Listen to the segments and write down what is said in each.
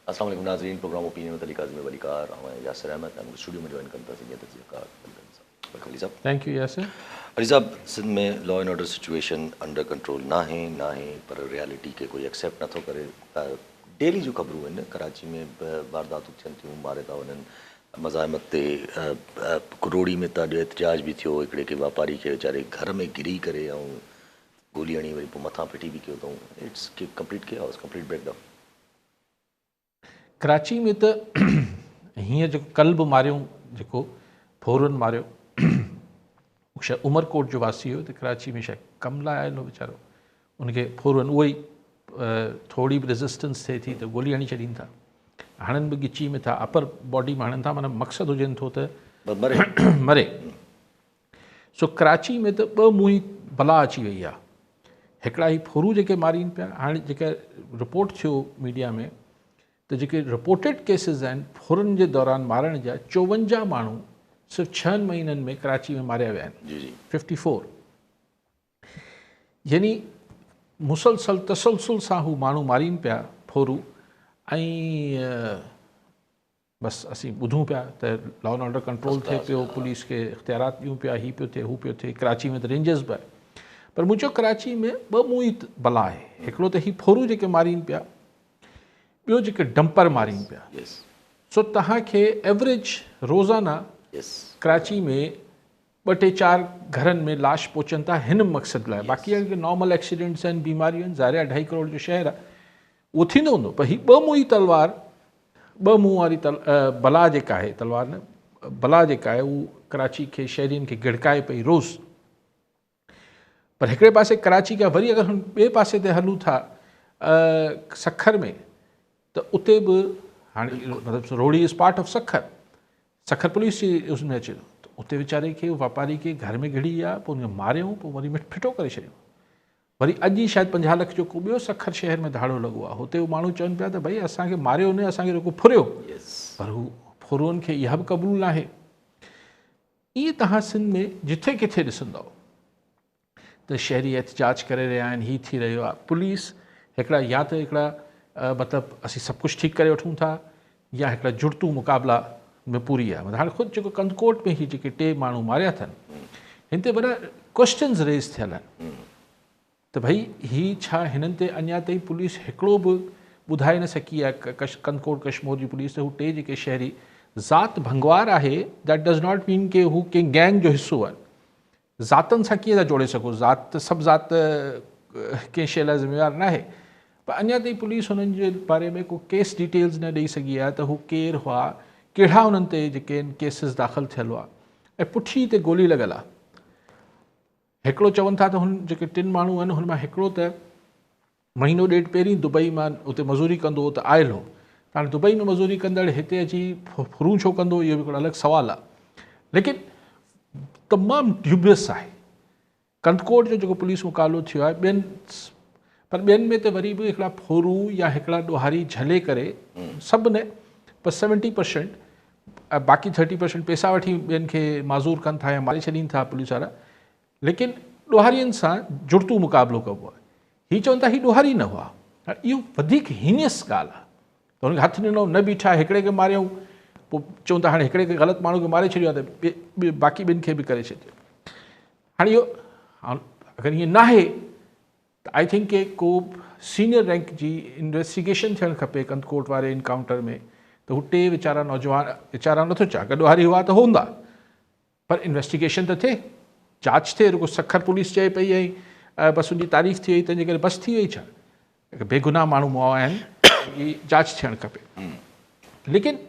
अस्सलाम वालेकुम नाज़रीन, प्रोग्राम ओपिनियन में तलीक़ाज़ में वलीकार यासिर अहमद स्टूडियो में ज्वाइन करता है साहब। Thank you Yasir. अली साहब, सिंध में law and order situation under control ना है पर रियलिटी के कोई एक्सेप्ट नथो करे। डेली जो ख़बरूं आहिनि, कराची में वारदातूं थियनि थियूं, मारे था वञनि, मज़ाहिमत ते करोड़ी में त एहतजाज बि थियो, हिकिड़े के वापारी खे वीचारे घर में गिरी करे ऐं गोली हणी वरी पोइ मथां फिटी बि कयो अथऊं। It's complete chaos, complete breakdown. Karachi में तो हीअं जो कल बि मारियूं, जेको फोरन मारियो शायदि उमरकोट जो वासी हो, तो कराची में शायदि कम लाइ आयल हो वीचारो, उनखे फोरन उहो ई थोड़ी बि रेजिस्टेंस थिए थी तो गोली हणी छॾीनि था, हणनि बि गिची में था, अपर बॉडी में हणनि था, माना मक़सदु हुजनि थो त मरे। सो कराची में तो ॿ मुंहुं बला अची वई आहे। हिकिड़ा ही फोरू जेके मारीनि पिया, हाणे जेका रिपोर्ट थियो मीडिया में, तो जेके रिपोर्टेड केसिस आहिनि फोरन जे दौरान मारण जा, 54 माण्हू सिर्फ़ु 6 महीननि में कराची में मारिया विया आहिनि। 54 यानी मुसलसल तसलसल सां हू माण्हू मारीनि पिया फोरू। ऐं बसि असीं ॿुधूं पिया त लॉ एंड ऑर्डर कंट्रोल थिए पियो, पुलिस खे इख्तियारात ॾियूं पिया, ही पियो थिए, हू पियो थिए। कराची में त रेंजर्स बि आहे, पर मुंहिंजो कराची में ॿ मुंहुं बला आहे। हिकिड़ो त ही फोरू जेके मारीनि पिया, ॿियो जेके डंपर मारीनि पिया। सो तव्हांखे एवरेज रोज़ाना कराची में 2-4 घरनि में लाश पहुचनि था हिन मक़सद लाइ। बाक़ी जेके नॉर्मल एक्सीडेंट्स आहिनि, बीमारियूं आहिनि, ज़ाहिर आहे 2.5 करोड़ जो शहर आहे, उहो थींदो हूंदो। पर हीअ ॿ मुंहुं तलवार, ॿ मुंहुं वारी बला जेका आहे, तलवार न, बला जेका आहे, उहा कराची खे, शहरियुनि खे गिड़काए पई रोज़। पर हिकिड़े पासे कराची खां वरी अगरि हम ॿिए पासे ते हलूं था सखर में, त उते बि हाणे मतिलबु Rohri is part of Sukkur, Sukkur police जी उसमें अचे थो। त उते वीचारे खे, वापारी खे घर में गिड़ी विया, पोइ उनखे मारियऊं, पोइ वरी फिटो करे छॾियऊं। वरी अॼु ई शायदि 50 लख जो को ॿियो सखर शहर में दाड़ो लॻो आहे, हुते माण्हू चवनि पिया त भई असांखे मारियो न, असांखे रुॻो फुरियो। पर हू फुरुअनि खे इहा बि क़बूल न आहे। ईअं तव्हां सिंध में जिथे किथे ॾिसंदव त शहरी एहतजाज करे रहिया आहिनि, हीअ थी रहियो आहे। पुलिस हिकिड़ा या त हिकिड़ा मतिलबु असीं सभु कुझु ठीकु करे वठूं था, या हिकिड़ा जुड़तू मुक़ाबला में पूरी आहे। हाणे ख़ुदि जेको कंदकोट में ही जेके 2 माण्हू मारिया अथनि, हिन ते वॾा क्वेश्चन्स रेज़ थियल आहिनि त भई ही छा हिननि ते अञा ताईं पुलिस हिकिड़ो बि ॿुधाए न सकी आहे, कंदकोट कश्मीर जी पुलिस, त हू 2 जेके शहरी ज़ात भंगवार आहे। दैट डज़ नॉट मीन के हू कंहिं गैंग जो हिसो आहे। ज़ातनि सां कीअं था जोड़े सघो, ज़ात सभु ज़ात कंहिं शइ लाइ ज़िम्मेवार न आहे। पर अञा ताईं पुलिस हुननि जे बारे में को केस डिटेल्स न ॾेई सघी आहे त हू केरु हुआ, कहिड़ा हुननि ते जेके केसिस दाख़िल थियल हुआ, ऐं पुठी ते गोली लॻल आहे। हिकिड़ो चवनि था त हुन जेके 3 माण्हू आहिनि, हुन मां हिकिड़ो त 1-1.5 महीनो पहिरीं दुबई मां उते मज़ूरी कंदो हो त आयल हो। हाणे दुबई में मज़ूरी कंदड़ हिते अची फुरूं छो कंदो, इहो बि हिकिड़ो अलॻि सुवालु आहे। लेकिन तमामु ड्यूबियस आहे कंदकोट जो जेको पुलिस मुक़ाबिलो थियो आहे ॿियनि, पर ॿियनि में त वरी बि हिकिड़ा फोरू या हिकिड़ा ॾोहारी झले करे, सभु न पर 70%, बाक़ी 30% पैसा वठी ॿियनि खे माज़ूर कनि था या मारे छॾीनि था पुलिस वारा। लेकिन ॾोहारियुनि सां जुड़तू मुक़ाबिलो कबो आहे। हीअ चवनि था ही ॾोहारी न हुआ। इहो वधीक हीनियस ॻाल्हि आहे त हुनखे हथु ॾिनो, न बीठा, हिकिड़े खे मारियऊं, पोइ चवनि था हाणे हिकिड़े खे ग़लति माण्हू खे मारे छॾियो आहे त बाक़ी ॿिनि खे बि करे छॾियो। हाणे इहो अगरि ईअं न आहे त आई थिंक के को सीनियर रैंक जी इन्वेस्टिगेशन थियणु खपे कंदकोट वारे इनकाउंटर में, त हू 2 वीचारा नौजवान, वीचारा नथो चवां की ॾोहारी हुआ त हूंदा, पर इन्वेस्टिगेशन त थिए, जांच थिए। रुॻो सखर पुलिस चए पई ऐं बसि उनजी तारीफ़ थी वई, तंहिंजे करे बसि थी वई छा? बेगुनाह माण्हू मुआ आहिनि, इहा जांच थियणु खपे। लेकिन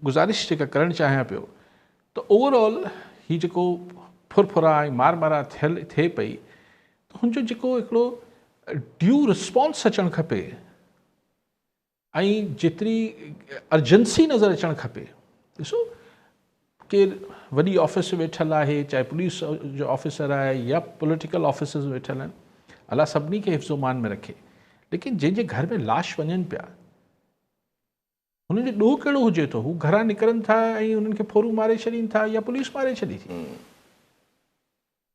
गुज़ारिश जेका करणु चाहियां पियो त ओवरऑल हीउ जेको फुरफुरा ऐं मारा थिए पई, त हुनजो जेको हिकिड़ो ड्यू रिस्पॉन्स अचणु खपे ऐं जेतिरी अर्जेंसी नज़र अचणु खपे। ॾिसो, केरु वॾी ऑफिस वेठल आहे, चाहे पुलिस जो ऑफिसर आहे या पॉलिटिकल ऑफिसर्स वेठल आहिनि, अलाह सभिनी खे हिफ़्ज़ोमान में रखे। लेकिन जंहिंजे घर में लाश वञनि पिया, हुननि जो ॾोह कहिड़ो हुजे थो? हू घरां निकिरनि था ऐं हुननि खे फोरू मारे छॾीनि था या पुलिस मारे छॾी थी,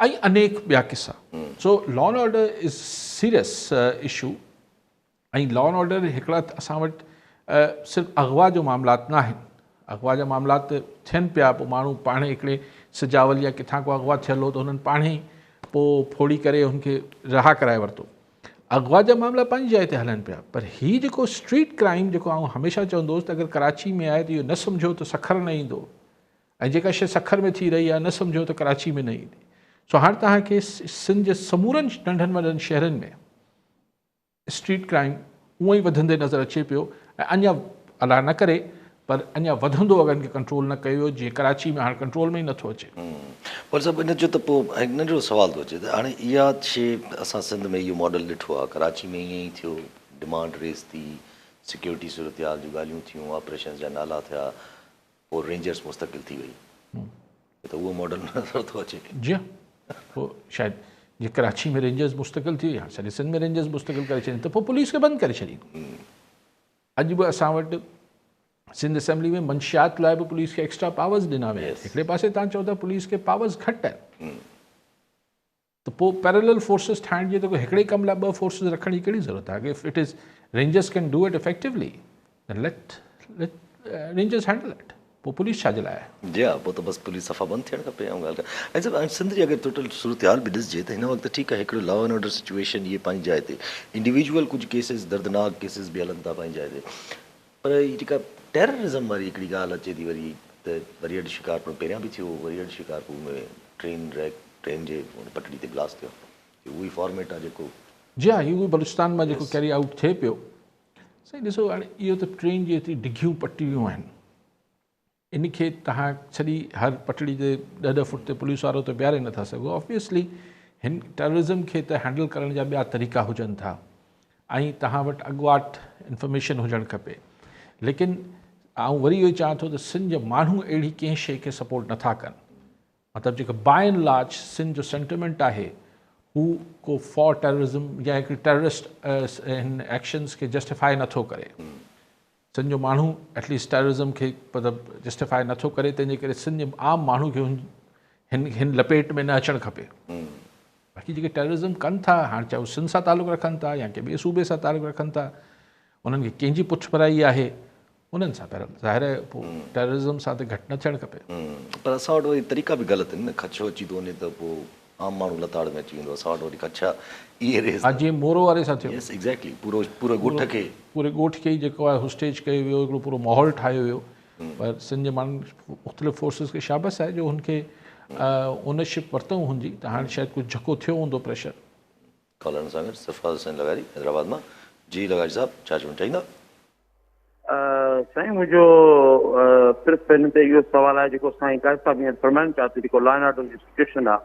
ऐं अनेक ॿिया किसा। So law and order is serious issue. ऐं लॉ एंड ऑर्डर हिकिड़ा असां वटि सिर्फ़ु अगवा जो मामलात न आहिनि। अगवा जा मामलात थियनि पिया, पोइ माण्हू पाण हिकिड़े सिजावल या किथां को अगवा थियल हो त हुननि पाण ई पोइ फोड़ी करे हुनखे रहा कराए वरितो। अगवा जा मामला पंहिंजी जाइ ते हलनि पिया, पर हीउ जेको स्ट्रीट क्राइम जेको आउं हमेशह चवंदो हुउसि त अगरि कराची में आहे त इहो न सम्झो त सखर न ईंदो, ऐं जेका शइ सखर में थी रही आहे न सम्झो त कराची में न ईंदी। सो हाणे तव्हांखे सिंध जे समूरनि नंढनि वॾनि शहरनि में स्ट्रीट क्राइम उअं ई वधंदे नज़र अचे पियो, ऐं अञा अलाह न करे पर अञा वधंदो अगरि इनखे कंट्रोल न कयो, जीअं कराची में हाणे कंट्रोल में ई नथो अचे। पर सभु इन जो त पोइ हिकु नंढिड़ो सुवाल थो अचे त हाणे इहा शइ असां सिंध में इहो मॉडल ॾिठो आहे, कराची में ईअं ई थियो, डिमांड रेस थी, सिक्योरिटी सूरत हाल जूं ॻाल्हियूं थियूं, ऑपरेशन जा नाला थिया, पोइ रेंजर्स मुस्तक़िल थी वई, त उहो मॉडल नज़र थो अचे। जी हाँ, पोइ शायदि जीअं कराची में रेंजर्स मुस्तक़िल थी, हाणे सॼे सिंध में रेंजर्स मुस्तक़िल करे छॾीनि त पोइ पुलिस खे बंदि करे छॾीनि। अॼु बि असां वटि सिंध असेंबली में मंशियात लाइ बि पुलिस खे एक्स्ट्रा पावर्स ॾिना विया आहिनि। हिकिड़े पासे तव्हां चओ था पुलिस खे पावर्स घटि आहिनि, त पोइ पैरेलल फोर्सिस ठाहिण जी त हिकिड़े कम लाइ ॿ फोर्सिस रखण जी कहिड़ी ज़रूरत आहे? If it is Rangers can do it effectively, let Rangers handle it, पोइ पुलिस छाजे लाइ आहे? जी हा, पोइ त बसि पुलिस सफ़ा बंदि थियणु खपे। ऐं ॻाल्हि ऐं सभु सिंध जी अगरि टोटल सूरत हाल बि ॾिसिजे त हिन वक़्तु ठीकु आहे, हिकिड़ो लॉ एंड ऑर्डर सिचुएशन इहे पंहिंजी जाइ ते, इंडिविजुअल कुझु केसिस दर्दनाक केसिस बि हलनि था पंहिंजी जाइ ते, पर हीअ जेका टेररिज़म वारी हिकिड़ी ॻाल्हि अचे थी वरी, त वरी अॼु शिकारपुर पहिरियां बि थियो, वरी अॼु शिकारपुर में ट्रेन जे पटड़ी ते ब्लास्ट थियो, उहो ई फॉर्मेट आहे जेको। जी हा, इहो बलूचिस्तान मां जेको कैरी आउट थिए पियो, साईं ॾिसो हाणे इहो त ट्रेन जी एतिरी डिघियूं पटड़ियूं आहिनि, इन खे तव्हां सॼी हर पटड़ी ते 10-10 फुट ते पुलिस वारो त बीहारे नथा सघो। ऑब्वियसली हिन टेररिज़म खे त हैंडल करण जा ॿिया तरीक़ा हुजनि था, ऐं तव्हां वटि अॻुवाट इंफॉर्मेशन हुजणु खपे। लेकिन आउं वरी इहो चवां थो त सिंध जा माण्हू अहिड़ी कंहिं शइ खे सपोर्ट नथा कनि, मतिलबु जेको बाय एंड लार्ज सिंध जो सेंटिमेंट आहे हू को फॉर टेररिज़म या हिकिड़ी टेररिस्ट हिन एक्शन्स खे जस्टिफाई नथो करे। सिंध जो माण्हू एटलीस्ट टेररिज़म खे मतिलबु जस्टिफाई नथो करे, तंहिंजे करे सिंध जे आम माण्हू खे हिन लपेट में न अचणु खपे। बाक़ी जेके टेररिज़म कनि था, हाणे चाहे उहे सिंध सां तालुक़ु रखनि था या कंहिं ॿिए सूबे सां तालुक़ु रखनि था, उन्हनि खे कंहिंजी पुठभराई आहे, उन्हनि सां पहिरियों ज़ाहिर आहे पोइ टेररिज़म सां त घटि न थियणु खपे। पर असां वटि वरी तरीक़ा बि ग़लति आहिनि न, खच्छो अची थो वञे त पोइ आम माण्हू लताड़ में अची वेंदो। असां वटि वरी कच्छा इहे रेस हा, जीअं मोरो वारे सां थियो, एग्ज़ैक्टली पूरे ॻोठ खे ई जेको आहे हू स्टेज कयो वियो, हिकिड़ो पूरो माहौल ठाहियो वियो। पर सिंध जे माण्हुनि मुख़्तलिफ़ फोर्सिस खे शाबस आहे जो हुनखे ओनरशिप वरितऊं हुनजी, त हाणे शायदि कुझु झको थियो हूंदो प्रेशर। कॉलर सां गॾु सरफराज़ हुसैन लगारी हैदराबाद मां। जी लगारी साहब, छा चवणु चाहींदा? साईं, मुंहिंजो सिर्फ़ु हिन ते इहो सुवालु आहे जेको साईं काइद साहिब हींअर फरमाइनि पिया थी, जेको लॉ एंड ऑर्डर जी सिचुएशन आहे,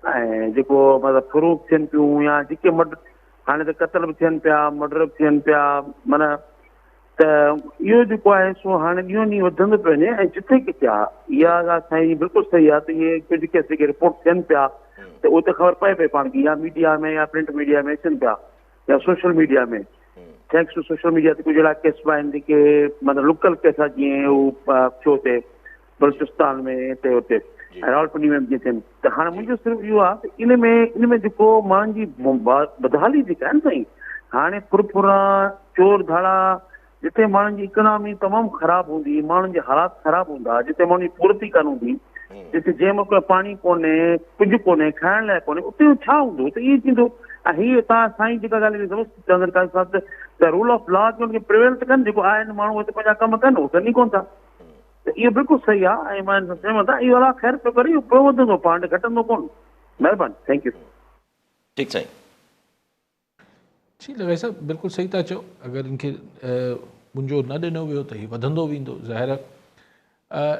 ऐं जेको मतिलबु फ़ुरूक थियनि पियूं या जेके हाणे त क़तल बि थियनि पिया, मर्डर बि थियनि पिया, माना त इहो जेको आहे सो हाणे ॾींहों ॾींहुं वधंदो पियो वञे। ऐं जिथे किथे आहे इहा ॻाल्हि साईं बिल्कुलु सही आहे त इहे कुझु जेके रिपोर्ट थियनि पिया त उहो त ख़बर पए पई पाण खे, या मीडिया में या प्रिंट मीडिया में अचनि पिया या सोशल मीडिया में। थैंक्स टू सोशल मीडिया ते कुझु अहिड़ा केस बि आहिनि जेके मतिलबु लोकल केस आहे, जीअं हू थियो हिते बलूचिस्तान में, हिते हुते रावलपिंडी में जीअं थियनि। त हाणे मुंहिंजो सिर्फ़ु इहो आहे त इन में जेको माण्हुनि जी बदहाली जेका आहे न साईं, हाणे फुरफुरा चोर धाड़ा, जिते माण्हुनि जी इकोनॉमी तमामु ख़राबु हूंदी, माण्हुनि जे हालात ख़राबु हूंदा, जिते माण्हुनि जी पूर्ति कान हूंदी, जिते जंहिं महिल पाणी कोन्हे, कुझु कोन्हे, खाइण लाइ कोन्हे, उते छा हूंदो? त इहो थींदो। ऐं हीअ तव्हां साईं जेका ॻाल्हि चवंदड़ काइद साहिब त रूल ऑफ लॉ खे हुनखे प्रिवेल त कनि, जेको आहे माण्हू हिते पंहिंजा कम कनि, उहो कनि ई कोन था। त इहो बिल्कुलु सही आहे, ऐं मां सहमत आहियां, इहो अलाह ख़ैर पियो करे, इहो पियो वधंदो, पाण घटंदो कोन। महिरबानी, थैंक यू। ठीकु साईं। जी लगाई साहब, बिल्कुलु सही था चओ। अगरि इनखे मुंहिंजो न ॾिनो वियो त हीउ वधंदो वेंदो ज़ाहिर।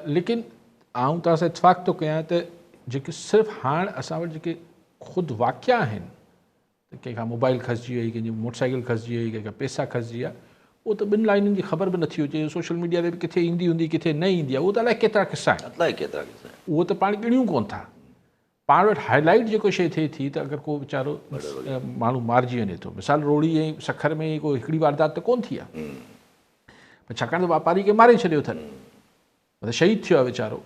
लेकिन आउं तव्हां सां इतफ़ाक़ थो कयां त जेके सिर्फ़ु हाणे असां वटि जेके ख़ुदि वाक़िया आहिनि, त कंहिंखां मोबाइल खसिजी वई, कंहिंजी मोटरसाइकिल खसिजी वई, कंहिंखां पैसा खसिजी विया, उहो त ॿिनि लाइनुनि जी ख़बर बि नथी हुजे, सोशल मीडिया ते बि किथे ईंदी हूंदी, किथे न ईंदी आहे, उहो त अलाए केतिरा किस्सा आहिनि, उहो त पाण ॻणियूं कोन था। पाण वटि हाईलाइट जेको शइ थिए थी त अगरि को वीचारो माण्हू मारिजी वञे थो, मिसाल रोड़ी ऐं सखर में को हिकिड़ी वारदात त कोन थी आहे, छाकाणि त वापारी खे मारे छॾियो अथनि, मतिलबु शहीद थियो आहे वीचारो,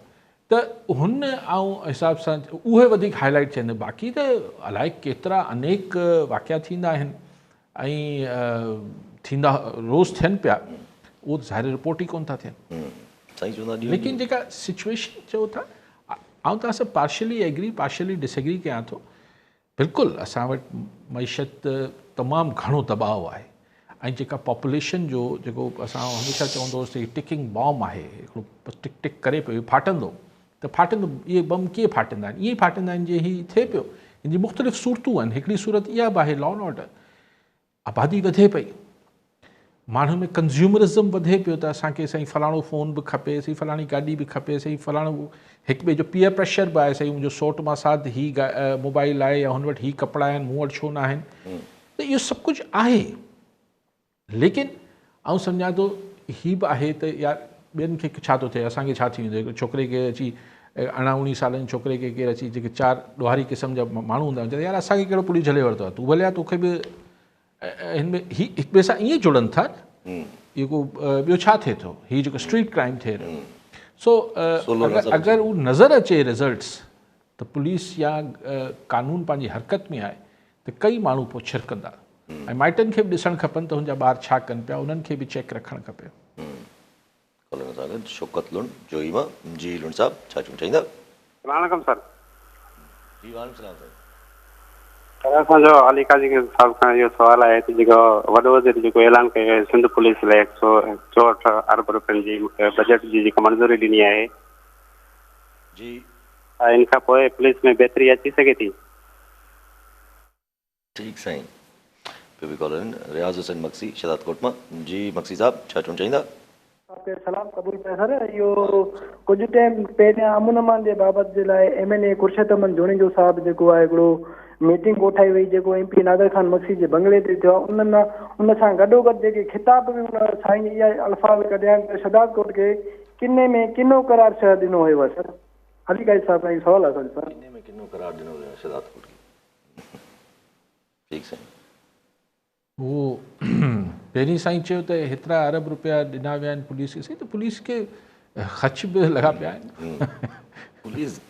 त हुन ऐं हिसाब सां उहे वधीक हाईलाइट थियनि। बाक़ी त अलाए केतिरा अनेक वाक़िया थींदा आहिनि ऐं थींदा रोज़ थियनि पिया, उहो ज़ाहिर रिपोर्ट ई कोन था थियनि। साईं चवंदा लेकिन जेका सिचुएशन चओ था, आउं तव्हां सां पार्शली एग्री पार्शली डिसएग्री कयां थो। बिल्कुलु असां वटि मईशत तमामु घणो दबाव आहे ऐं जेका पॉपुलेशन जो जेको असां हमेशह चवंदो हुओसीं टिकिंग बॉम्ब आहे, हिकिड़ो टिक टिक करे पियो फाटंदो त फाटंदो। इहे बम कीअं फाटंदा आहिनि? ईअं फाटंदा आहिनि जीअं हीअ थिए पियो। हिन जी मुख़्तलिफ़ सूरतूं आहिनि। हिकिड़ी सूरत इहा बि आहे लॉ एंड ऑर्डर, आबादी वधे पई, माण्हुनि में कंज़्यूमरिज़म वधे पियो त असांखे साईं फलाणो फ़ोन बि खपे, साईं फलाणी गाॾी बि खपे, साईं फलाणो हिक ॿिए जो पीयर प्रेशर बि आहे, साईं मुंहिंजो सौट मां साथ हीअ मोबाइल आहे या हुन वटि हीअ कपिड़ा आहिनि, मूं वटि छो न आहिनि। त इहो सभु कुझु आहे, लेकिन आउं सम्झां थो हीअ बि आहे त यार ॿियनि खे छा थो थिए, असांखे छा थी वेंदो। हिकिड़े छोकिरे खे अची 18-19 सालनि छोकिरे खे केरु अची जेके 4 ॾोहारी क़िस्म जा माण्हू हूंदा आहिनि, यार असांखे कहिड़ो पुलिस झले वरितो आहे, तूं भले आहे, तोखे बि हिन में ही हिक ॿिए सां ईअं जुड़नि था। इहो को ॿियो छा थिए थो, हीअ जेको स्ट्रीट क्राइम थिए रहियो। सो अगरि उहो नज़र अचे रिज़ल्ट्स त पुलिस या कानून पंहिंजी हरकत में आहे त कई माण्हू पोइ छिरकंदा ऐं माइटनि खे बि ॾिसणु खपनि त हुनजा ॿार छा कनि पिया, उन्हनि खे बि चेक रखणु खपे। शौकत लुंड जोईमा जी लुंड साहब छा चवणु चाहींदा? वालेकुम सर। जी वालेकुम सलाम साईं। सर असांजो अली काजी साहब खां इहो सुवालु आहे त जेको वॾो वज़ीर जेको ऐलान कयो आहे सिंध पुलिस लाइ 164 अरब रुपयनि जी बजट जी जेका मंज़ूरी ॾिनी आहे जी, इन खां पोइ पुलिस में बहितरी अची सघे थी? ठीकु साईं। पी कॉलोनी रियाज़ हुसैन मक्सी शहदाद कोट मां। जी मक्सी साहब छा चवणु चाहींदा? सलाम क़बूल कयो सर। इहो कुझु टाइम पहिरियां अमन अमान जे बाबति जे लाइ MLA खुर्शद अहमद जोनी जो साहिबु जेको आहे हिकिड़ो मीटिंग कोठाई वई, जेको MP नादर ख़ान मक्सी जे बंगले ते थियो आहे। उन सां गॾोगॾु जेके खिताब बि उन साईं इहा अल्फाज़ कढिया आहिनि त शहदाद कोट खे किने में किनो करार शहर ॾिनो हुयो सर। अली काजी साहिब खां सवाल आहे सर। किने में किनो करार ॾिनो वियो शहदाद कोट खे? ठीकु साईं। उहो पहिरीं साईं चयो त हेतिरा अरब रुपया ॾिना विया आहिनि पुलिस खे, त पुलिस खे ख़र्च बि लॻा पिया आहिनि। पुलिस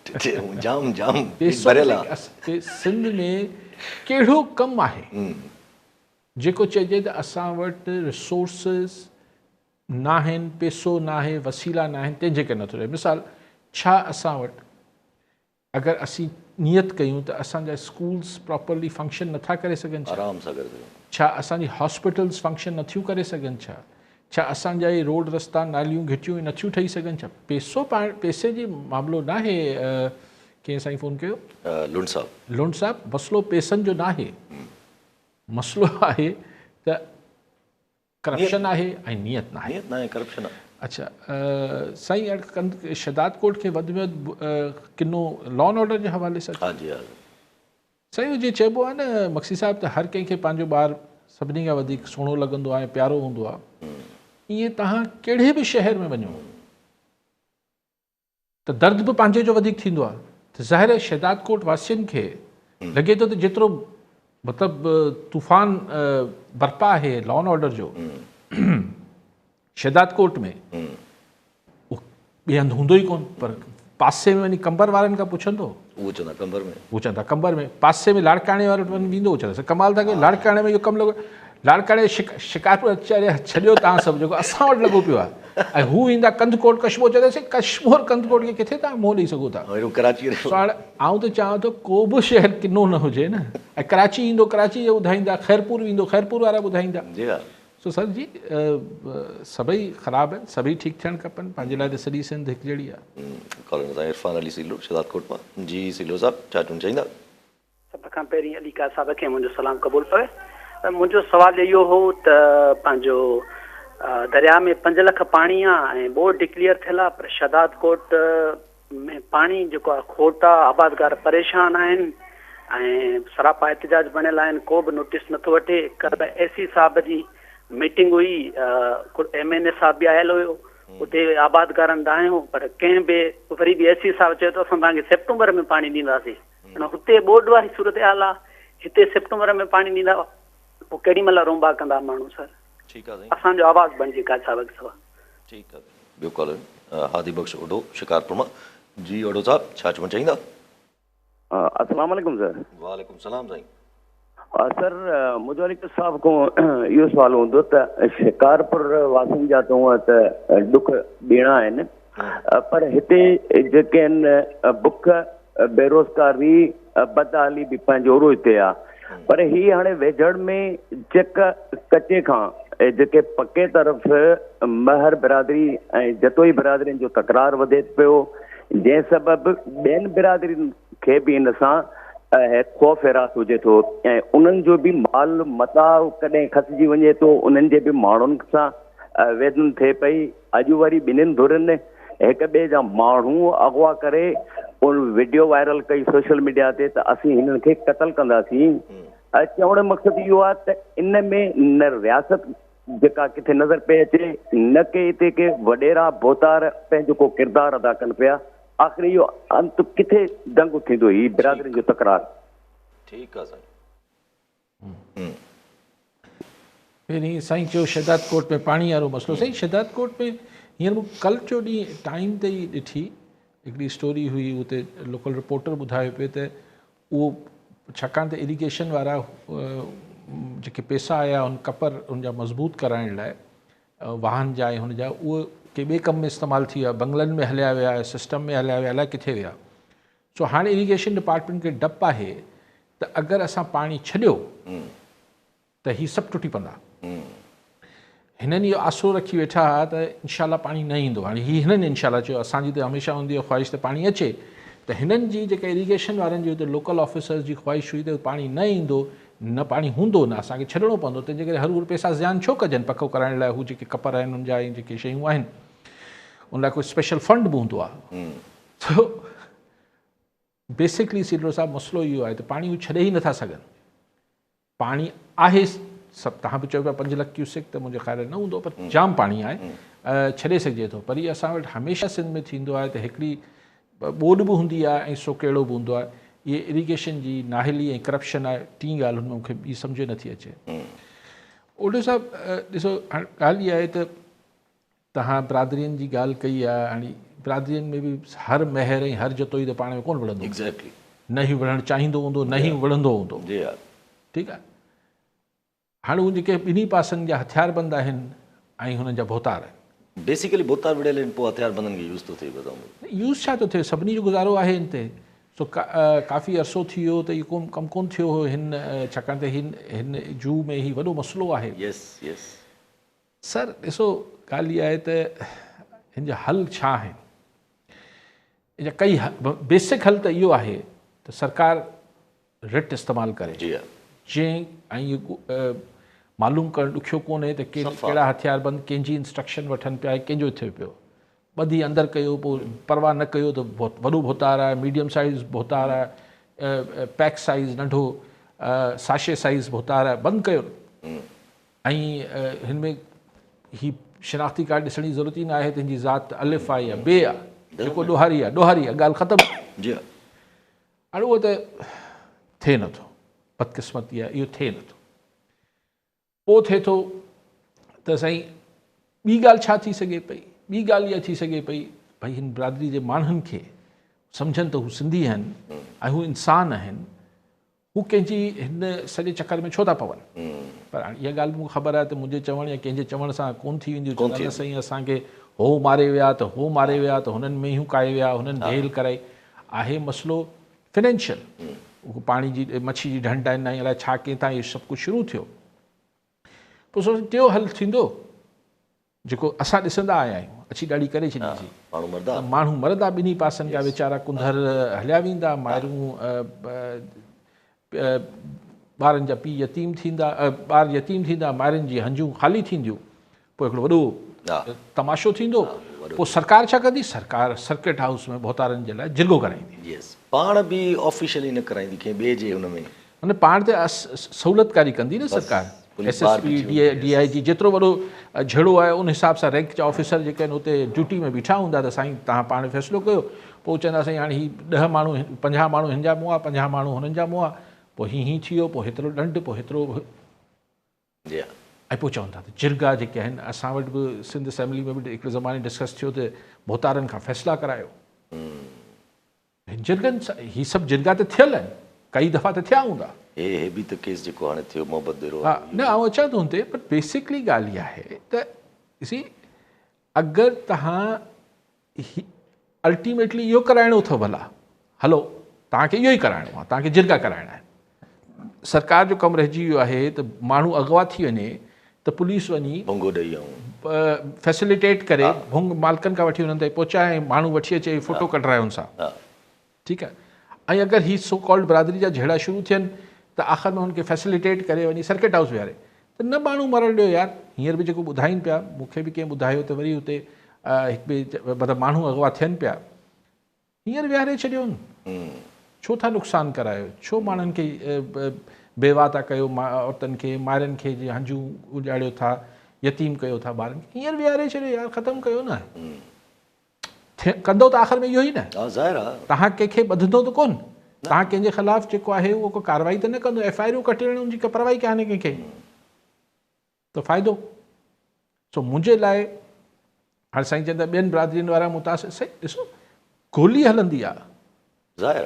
जाम जाम पैसो सिंध में कहिड़ो कमु आहे जेको चइजे त असां वटि रिसोर्सिस न आहिनि, पैसो न आहे, वसीला न आहिनि, तंहिंजे करे नथो रहे। मिसाल छा असां वटि अगरि असीं नियत कयूं त असांजा स्कूल्स प्रॉपरली फंक्शन नथा करे सघनि, आराम सां करे छा असांजी हॉस्पिटल्स फंक्शन नथियूं करे सघनि, छा असांजा इहे रोड रस्ता नालियूं घिटियूं नथियूं ठही सघनि? छा पैसो पैसे जी मामिलो न आहे। कंहिं साईं फ़ोन कयो? लुंड साहब। लुंड साहब, मसइलो पैसनि जो न आहे, मसइलो आहे त करप्शन आहे ऐं नियत न आहे। नियत न आहे, करप्शन आहे। अच्छा साईं, शहदाद कोट खे वधि में वधि किनो लॉ एंड ऑर्डर जे हवाले सां? हा जी हा साईं, जीअं चइबो आहे न मक्सी साहिब, त हर कंहिंखे पंहिंजो ॿारु सभिनी खां वधीक सुहिणो लॻंदो आहे, प्यारो हूंदो आहे। ईअं तव्हां कहिड़े बि शहर में वञो त दर्द बि पंहिंजे जो वधीक थींदो आहे। त ज़ाहिर आहे शहदाद कोट वासियुनि खे लॻे थो त जेतिरो मतिलबु तूफ़ान बर्पा आहे लॉ एंड ऑर्डर जो शहदाद कोट में, उहो ॿिए हंधि हूंदो ई कोन। पर पासे में वञी कंबर वारनि खां पुछंदो, उहो चवंदा कंबर में, उहो चवंदा कंबर में। पासे में लाड़काणे वारे वटि वञी वेंदो, चवंदा कमाल था कयो, लाड़काणे में इहो कमु लॻो, लाड़काणे शिकारपुर छॾियो तव्हां सभु, जेको असां वटि लॻो पियो आहे। ऐं हू ईंदा कंदकोट कशमोर, चवंदासीं कशमोर कंदकोट खे किथे तव्हां मोह ॾेई सघो था? कराची। हाणे आउं त चाहियां थो को बि शहर किनो न हुजे न। ऐं कराची ईंदो, कराची जो ॿुधाईंदा, ख़ैरपुर वेंदो, ख़ैरपुर वारा ॿुधाईंदा। जी हा। सो सर जी, सभई ख़राबु आहिनि, सभई ठीकु थियणु खपनि। पंहिंजे लाइ त सॼी सिंध हिकु जहिड़ी आहे। कॉलोनी साईं इरफान अली सीलो शहदाद कोट मां। जी सीलो साहब छा चवणु चाहींदा? सभ खां पहिरीं अली का साहिब खे मुंहिंजो सलाम क़बूल पवे। मुंहिंजो सुवालु इहो हो त पंहिंजो दरिया में 5 लख पाणी आहे ऐं बोर्ड डिक्लेयर थियल आहे, पर शहदाद कोट में पाणी जेको आहे खोट आहे, आबादगार परेशान आहिनि ऐं सरापा एहतिजाज बणियल आहिनि, को बि नोटिस नथो वठे। कल्ह AC साहिब जी मीटिंग हुई, MNA साहिब बि आयल हुयो, उते आबादगारनि ॾाहियो, पर कंहिं बि वरी बि AC साहिब चयो त असां तव्हांखे सेप्टेंबर में पाणी ॾींदासीं। हुते बोर्ड वारी सूरत हाल आहे, हिते सेप्टेंबर में पाणी ॾींदा, पोइ केॾी महिल रोंबा कंदा माण्हू सर। ठीकु आहे, असांजो आवाज़ बणिजे काज साहिब खे सवा। ठीकु आहे। ॿियो कॉलोनी हादी बख्श ओडो शिकारपुर मां। जी ओडो साहब छा चवणु चाहींदा? अस्सलाम वालेकुम सर। वालेकुम सलाम साईं। सर मुझे साहब को इहो सुवाल हूंदो त शिकारपुर वासियुनि जा त हूअं त ॾुख ॾींहं आहिनि, पर हिते जेके आहिनि बुख बेरोज़गारी बदहाली बि पंहिंजो ओरो हिते आहे। पर हीअ हाणे वेझड़ में चेक कचे खां जेके पके तरफ़ महर बिरादरी ऐं जतोई बिरादरियुनि जो तकरार वधे पियो, जंहिं सबबि ॿियनि बिरादरियुनि खे बि इन सां ख़ौफ़ हिरास हुजे थो ऐं उन्हनि जो बि माल मता कॾहिं खसिजी वञे थो, उन्हनि जे बि माण्हुनि सां वेदन थिए पई। अॼु वरी ॿिन्हिनि धुरनि हिक ॿिए जा माण्हू अगवा करे उन वीडियो वायरल कई सोशल मीडिया ते त असीं हिननि खे क़तल कंदासीं। चवण जो मक़सदु इहो आहे त इन में न रियासत जेका किथे नज़र पई अचे, न के हिते के वॾेरा बोतार पंहिंजो को किरदारु अदा कनि पिया। आख़िर इहो अंत किथे दंग थींदो, ही बिरादरियुनि जो तकरार। ठीकु आहे साईं। पहिरीं साईं चयो शहदाद कोट में पाणी वारो मसइलो। साईं शहदाद कोट में हींअर मूं कल्ह जो ॾींहुं टाइम ते ई ॾिठी हिकिड़ी स्टोरी हुई, उते लोकल रिपोर्टर ॿुधायो पियो त उहो छाकाणि त इरिगेशन वारा जेके पैसा आया उन कपर उनजा मज़बूत कराइण लाइ वाहन जा ऐं हुनजा उहे के ॿिए कम में इस्तेमालु थी विया, बंगलनि में हलिया विया, सिस्टम में हलिया विया, अलाए किथे विया। सो हाणे इरिगेशन डिपार्टमेंट खे डपु आहे त अगरि असां पाणी छॾियो त हीअ सभु टुटी पवंदा। हिननि इहो आसरो रखी वेठा हुआ त इनशाला पाणी न ईंदो। हाणे हीअ हिननि इनशाला चयो, असांजी त हमेशह हूंदी आहे ख़्वाहिश त पाणी अचे, त हिननि जी जेका इरिगेशन वारनि जी हुते लोकल ऑफिसर्स जी ख़्वाहिश हुई त पाणी न ईंदो, न पाणी हूंदो, न असांखे छॾिणो पवंदो, तंहिंजे करे हर उहे पैसा ज़्यान छो कजनि पको कराइण लाइ। हू जेके कपर आहिनि उन जा ऐं जेके शयूं आहिनि उन लाइ कोई स्पेशल फंड बि हूंदो आहे। सो बेसिकली सीडरो साहिबु मसइलो इहो आहे त पाणी हू छॾे ई नथा सघनि। पाणी आहे सभु, तव्हां बि चयो पिया 5 लख क्यूसेक त मुंहिंजे ख़्याल न हूंदो, पर जाम पाणी आहे, छॾे सघिजे थो। पर इहा असां वटि हमेशह सिंध में थींदो आहे त हिकिड़ी ॿोॾ बि हूंदी आहे ऐं सोकेड़ो बि हूंदो आहे। इहे इरिगेशन जी नाहिली ऐं करप्शन आहे, टी ॻाल्हि हुन में मूंखे ॿी सम्झ नथी अचे। ओॾो साहिबु ॾिसो, हाणे ॻाल्हि इहा आहे त तव्हां बिरादरियुनि जी ॻाल्हि कई आहे। हाणे बिरादरियुनि में बि हर महर ऐं हर जतोई त पाण में कोन विढ़ंदो, एग्ज़ैक्टली न ई विढ़णु चाहींदो हूंदो, न ई विढ़ंदो हूंदो। ठीकु आहे। हाणे उहे जेके ॿिन्ही पासनि जा हथियारबंद आहिनि ऐं हुननि जा भोतार आहिनि, बेसिकली बोतार विढ़ियल आहिनि, पोइ हथियारबंदनि खे यूज़ थो थिए। बताऊं यूज़ छा थो थिए, सभिनी जो गुज़ारो आहे हिन ते। सो काफ़ी अरसो थी वियो त इहो कमु कोन थियो हो हिन, छाकाणि त हिन जू में ही वॾो मसइलो आहे। यस यस सर ॾिसो, ॻाल्हि इहा आहे त हिन जा हल छा आहिनि। इन जा कई बेसिक हल त इहो आहे त सरकार रिट इस्तेमालु करे, जंहिं ऐं इहो मालूम करणु ॾुखियो कोन्हे त कहिड़ा हथियारबंद कंहिंजी इंस्ट्रक्शन वठनि पिया, कंहिंजो थिए पियो। ॿधी अंदरि कयो, पोइ परवाह न कयो त वॾो भोतार आहे, मीडियम साइज़ भोतार आहे, पैक साइज़ नंढो, साशे साइज़ भोतार आहे, बंदि कयो। ऐं हिन में ही शिनाख़्ती कार्ड ॾिसण जी ज़रूरत ई न आहे त हिनजी ज़ात अलिफ़ आहे या बे आहे, जेको ॾोहारी आहे ॻाल्हि ख़तमु। जी हाणे उहो त थिए नथो, बदकिस्मती आहे, इहो थिए नथो। पोइ थिए थो त साईं ॿी ॻाल्हि छा थी सघे पई, ॿी ॻाल्हि इहा थी सघे पई भई हिन बिरादरी जे माण्हुनि खे सम्झनि त हू सिंधी आहिनि ऐं हू इंसान आहिनि, हू कंहिंजी हिन सॼे चकर में छो था पवनि। पर हाणे इहा ॻाल्हि मूंखे ख़बर आहे त मुंहिंजे चवण या कंहिंजे चवण सां कोन थी वेंदी। साईं असांखे हो मारे विया त हो मारे विया त हुननि में ई काए विया, हुननि जेल कराई। आहे मसइलो फिनेंशियल, पाणी जी मच्छी जी ढंढ आहिनि, अलाए छा कंहिं तां इहो सभु कुझु शुरू थियो। पोइ सोच टियों हल थींदो जेको असां ॾिसंदा आया आहियूं, अची ॾाढी करे छॾीसीं। माण्हू मरंदा ॿिन्ही पासनि जा वीचारा, कुंदर हलिया वेंदा, माइरूं ॿारनि जा पीउ यतीम थींदा, ॿार यतीम थींदा, माइरुनि जी हंजूं ख़ाली थींदियूं। पोइ हिकिड़ो वॾो तमाशो थींदो। पोइ सरकार छा कंदी, सरकार सर्किट हाउस में भोतारनि जे लाइ जिरगो कराईंदी। पाण बि ऑफिशियली न कराईंदी, कंहिं ॿिए जे हुन में हुन पाण ते सहूलियतकारी कंदी न सरकार। SSP DIG जेतिरो वॾो झेड़ो आहे उन हिसाब सां रैंक जा ऑफिसर जेके आहिनि उते ड्यूटी में बीठा हूंदा त साईं तव्हां पाण फ़ैसिलो कयो। पोइ चवंदा साईं हाणे हीअ 10 माण्हू 50 माण्हू हिन जा मुआ, 50 माण्हू हुननि जा मुआ, पोइ हीअं थी वियो, पोइ हेतिरो ॾंड, पोइ हेतिरो। ऐं पोइ चवंदा त जिरगा जेके आहिनि, असां वटि बि सिंध असेंबली में बि हिकिड़े ज़माने डिस्कस थियो त भोतारनि खां फ़ैसिला करायो। जिरगनि सां हीअ सभु जिरगा त थियल आहिनि, कई दफ़ा त थिया हूंदा। हे बि त केस जेको हाणे थियो मोहब्बत देरो हाँ न आउं अचां थो हुते पर बेसिकली ॻाल्हि इहा आहे त सी अगरि तव्हां अल्टीमेटली इहो कराइणो अथव भला हलो तव्हांखे इहो ई कराइणो आहे, तव्हांखे जिरगा कराइणा आहिनि, सरकार जो कमु रहिजी वियो आहे त माण्हू अगवा थी वञे त पुलिस वञी भुंगो ॾेई ऐं फैसिलिटेट करे भुंग मालिकनि खां वठी हुननि ताईं पहुचाए माण्हू वठी अचे फोटो कढाए हुन सां, ठीकु आहे। ऐं अगरि ही सो कॉल्ड बिरादरी जा झेड़ा शुरू थियनि त आख़िर में हुनखे फैसिलिटेट करे वञी सर्किट हाउस विहारे त न माण्हू मरण ॾियो यार। हींअर बि जेको ॿुधाइनि पिया, मूंखे बि कंहिं ॿुधायो त वरी हुते हिकु ॿिए मतिलबु माण्हू अगवा थियनि पिया, हींअर विहारे छॾियोनि, छो था नुक़सानु करायो, छो माण्हुनि खे बेवा था कयो, औरतुनि खे माइरनि खे जीअं हंजूं उॼाड़ियो था, यतीम कयो था ॿारनि खे, हींअर विहारे छॾियो यार, ख़तमु कयो न। कंदो त आख़िर में इहो ई न, तव्हां कंहिंखे ॿधंदो त कोन, तव्हां कंहिंजे ख़िलाफ़ु जेको आहे उहो को कार्रवाई त न कंदो, FIR कटिणनि जी का परवाही कान्हे कंहिंखे, त फ़ाइदो। सो मुंहिंजे लाइ हाणे साईं चवंदा ॿियनि बिरादरियुनि वारा मुतासिर, सही ॾिसो गोली हलंदी आहे ज़ाहिर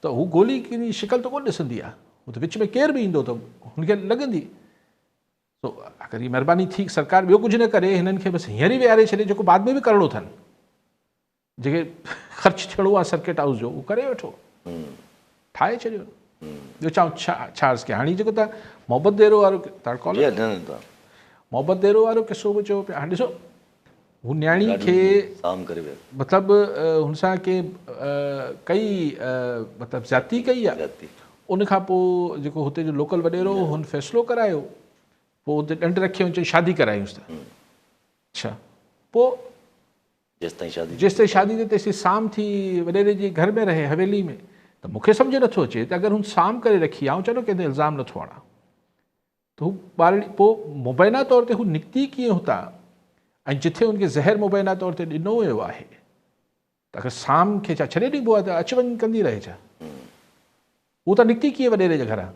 त हू गोली की शिकल त कोन ॾिसंदी आहे, हू त विच में केरु बि ईंदो त हुनखे लॻंदी। सो अगरि हीअ महिरबानी थी सरकार ॿियो कुझु न करे, हिननि खे बसि हींअर ई विहारे छॾे, जेको बाद में बि करिणो अथनि, जेके ख़र्चु थियणो आहे सर्किट हाउस जो उहो करे वठो, ठाहे छॾियो। ॿियो चऊं छा अर्ज़ु कयां, हाणे जेको तव्हां मोहब्बत देरो वारो मोहब्बत देरो वारो किसो बि चयो पिया, हाणे ॾिसो हू न्याणी खे मतिलबु हुन सां के कई मतिलबु ज़्यादती कई आहे, उनखां पोइ जेको हुते जो लोकल वॾेरो हुन फ़ैसिलो करायो, पोइ हुते ॾंड रखियो चई शादी करायूंसि त, अच्छा पोइ जेसिताईं शादी थिए तेसिताईं साम थी वॾेरे जे घर में रहे हवेली में, त मूंखे सम्झ नथो अचे त अगरि हुन साम करे रखी आहे, चलो कंहिं ते इल्ज़ाम नथो आणा, त हू ॿारड़ी पोइ मुबैना तौर ते हू निकिती कीअं हुतां, ऐं जिथे हुनखे ज़हर मुबैना तौर ते ॾिनो वियो आहे, त अगरि साम खे छा छॾे ॾिबो आहे त अच वञ कंदी रहे छा, हू त निकिती कीअं वॾेरे जे घरां।